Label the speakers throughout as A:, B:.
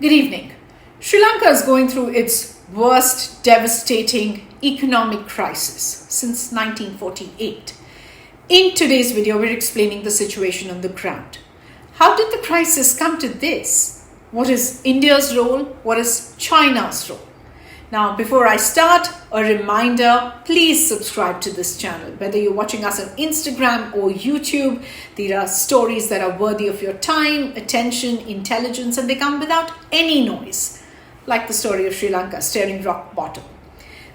A: Good evening. Sri Lanka is going through its worst devastating economic crisis since 1948. In today's video, we're explaining the situation on the ground. How did the crisis come to this? What is India's role? What is China's role? Now, before I start, a reminder, please subscribe to this channel. Whether you're watching us on Instagram or YouTube, there are stories that are worthy of your time, attention, intelligence, and they come without any noise, like the story of Sri Lanka staring rock bottom.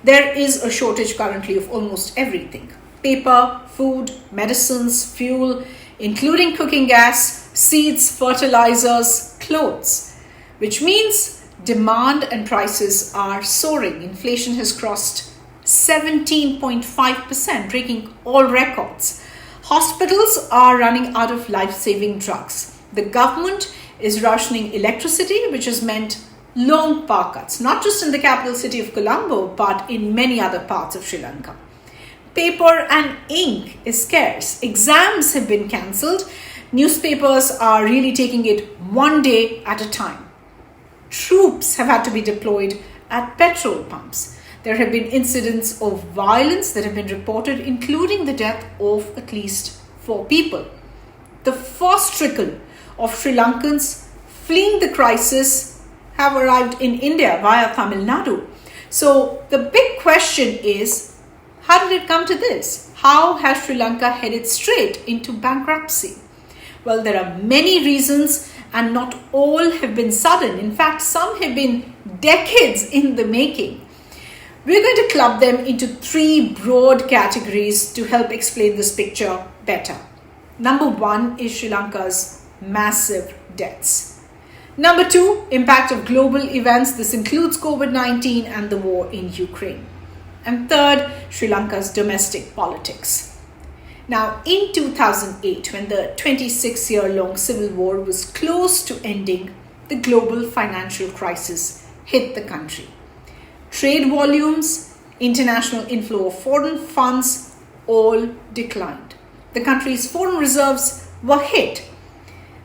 A: There is a shortage currently of almost everything: paper, food, medicines, fuel, including cooking gas, seeds, fertilizers, clothes, which means demand and prices are soaring. Inflation has crossed 17.5%, breaking all records. Hospitals are running out of life-saving drugs. The government is rationing electricity, which has meant long power cuts, not just in the capital city of Colombo, but in many other parts of Sri Lanka. Paper and ink is scarce. Exams have been cancelled. Newspapers are really taking it one day at a time. Troops have had to be deployed at petrol pumps. There have been incidents of violence that have been reported, including the death of at least 4 people. The first trickle of Sri Lankans fleeing the crisis have arrived in India via Tamil Nadu. So the big question is, how did it come to this? How has Sri Lanka headed straight into bankruptcy? Well, there are many reasons, and not all have been sudden. In fact, some have been decades in the making. We're going to club them into 3 broad categories to help explain this picture better. Number 1 is Sri Lanka's massive debts. Number 2, impact of global events. This includes COVID-19 and the war in Ukraine. And third, Sri Lanka's domestic politics. Now, in 2008, when the 26-year-long civil war was close to ending, the global financial crisis hit the country. Trade volumes, international inflow of foreign funds, all declined. The country's foreign reserves were hit.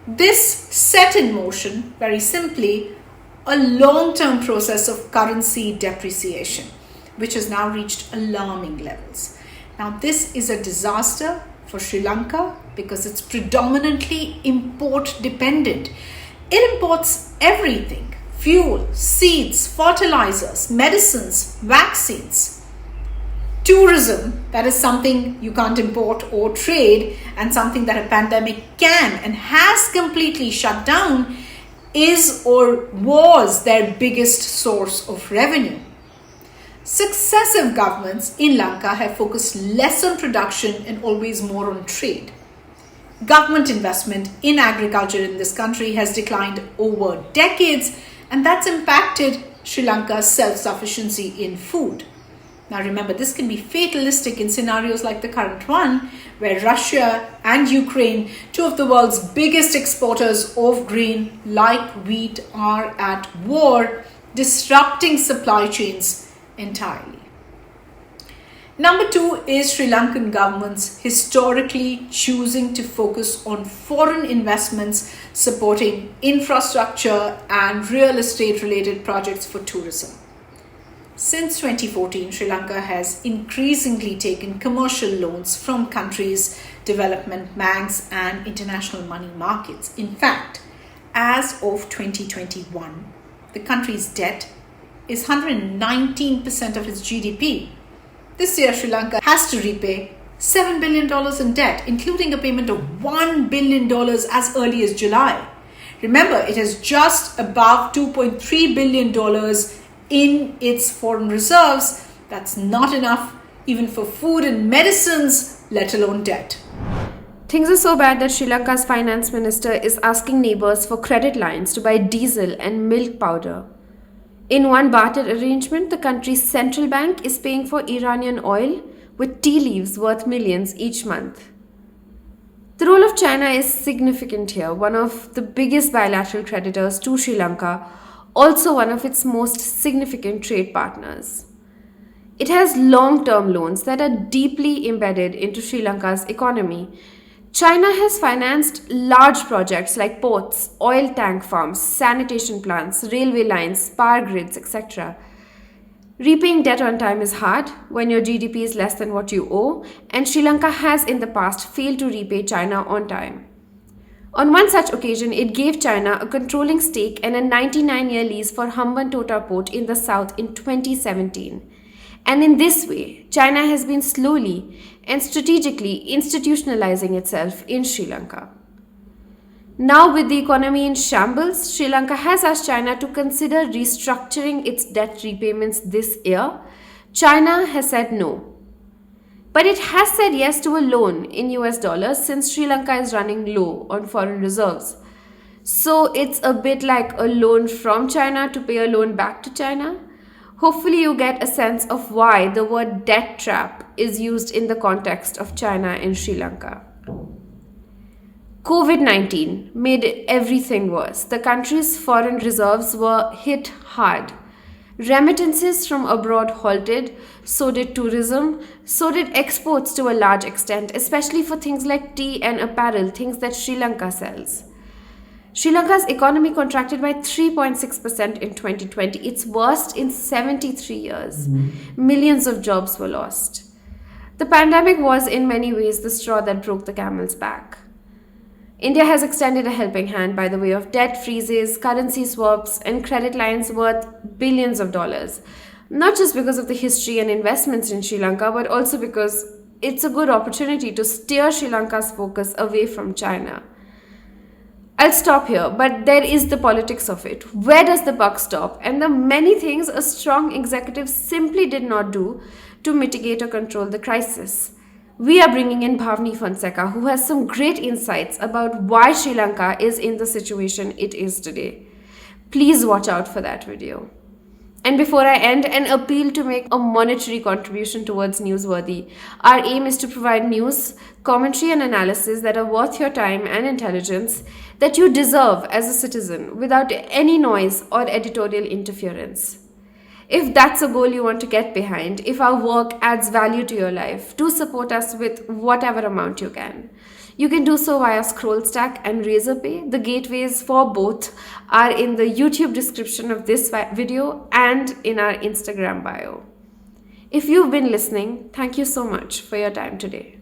A: This set in motion, very simply, a long-term process of currency depreciation, which has now reached alarming levels. Now, this is a disaster for Sri Lanka because it's predominantly import dependent. It imports everything: fuel, seeds, fertilizers, medicines, vaccines. Tourism, that is something you can't import or trade, and something that a pandemic can and has completely shut down, is or was their biggest source of revenue. Successive governments in Lanka have focused less on production and always more on trade. Government investment in agriculture in this country has declined over decades, and that's impacted Sri Lanka's self-sufficiency in food. Now remember, this can be fatalistic in scenarios like the current one, where Russia and Ukraine, 2 of the world's biggest exporters of grain like wheat, are at war, disrupting supply chains entirely. Number 2 is Sri Lankan governments historically choosing to focus on foreign investments supporting infrastructure and real estate related projects for tourism. Since 2014, Sri Lanka has increasingly taken commercial loans from countries, development banks, and international money markets. In fact, as of 2021, the country's debt is 119% of its GDP. This year, Sri Lanka has to repay $7 billion in debt, including a payment of $1 billion as early as July. Remember, it has just above $2.3 billion in its foreign reserves. That's not enough even for food and medicines, let alone debt.
B: Things are so bad that Sri Lanka's finance minister is asking neighbors for credit lines to buy diesel and milk powder. In one barter arrangement, the country's central bank is paying for Iranian oil with tea leaves worth millions each month. The role of China is significant here, one of the biggest bilateral creditors to Sri Lanka, also one of its most significant trade partners. It has long-term loans that are deeply embedded into Sri Lanka's economy. China has financed large projects like ports, oil tank farms, sanitation plants, railway lines, power grids, etc. Repaying debt on time is hard when your GDP is less than what you owe, and Sri Lanka has in the past failed to repay China on time. On one such occasion, it gave China a controlling stake and a 99-year lease for Hambantota port in the south in 2017. And in this way, China has been slowly and strategically institutionalizing itself in Sri Lanka. Now, with the economy in shambles, Sri Lanka has asked China to consider restructuring its debt repayments this year. China has said no. But it has said yes to a loan in US dollars since Sri Lanka is running low on foreign reserves. So it's a bit like a loan from China to pay a loan back to China. Hopefully, you get a sense of why the word debt trap is used in the context of China and Sri Lanka. COVID-19 made everything worse. The country's foreign reserves were hit hard. Remittances from abroad halted, so did tourism, so did exports to a large extent, especially for things like tea and apparel, things that Sri Lanka sells. Sri Lanka's economy contracted by 3.6% in 2020, its worst in 73 years. Millions of jobs were lost. The pandemic was in many ways the straw that broke the camel's back. India has extended a helping hand by the way of debt freezes, currency swaps, and credit lines worth billions of dollars. Not just because of the history and investments in Sri Lanka, but also because it's a good opportunity to steer Sri Lanka's focus away from China. I'll stop here, but there is the politics of it. Where does the buck stop? And the many things a strong executive simply did not do to mitigate or control the crisis. We are bringing in Bhavani Fonseka, who has some great insights about why Sri Lanka is in the situation it is today. Please watch out for that video. And before I end, an appeal to make a monetary contribution towards Newsworthy. Our aim is to provide news, commentary and analysis that are worth your time and intelligence that you deserve as a citizen without any noise or editorial interference. If that's a goal you want to get behind, if our work adds value to your life, do support us with whatever amount you can. You can do so via ScrollStack and Razorpay. The gateways for both are in the YouTube description of this video and in our Instagram bio. If you've been listening, thank you so much for your time today.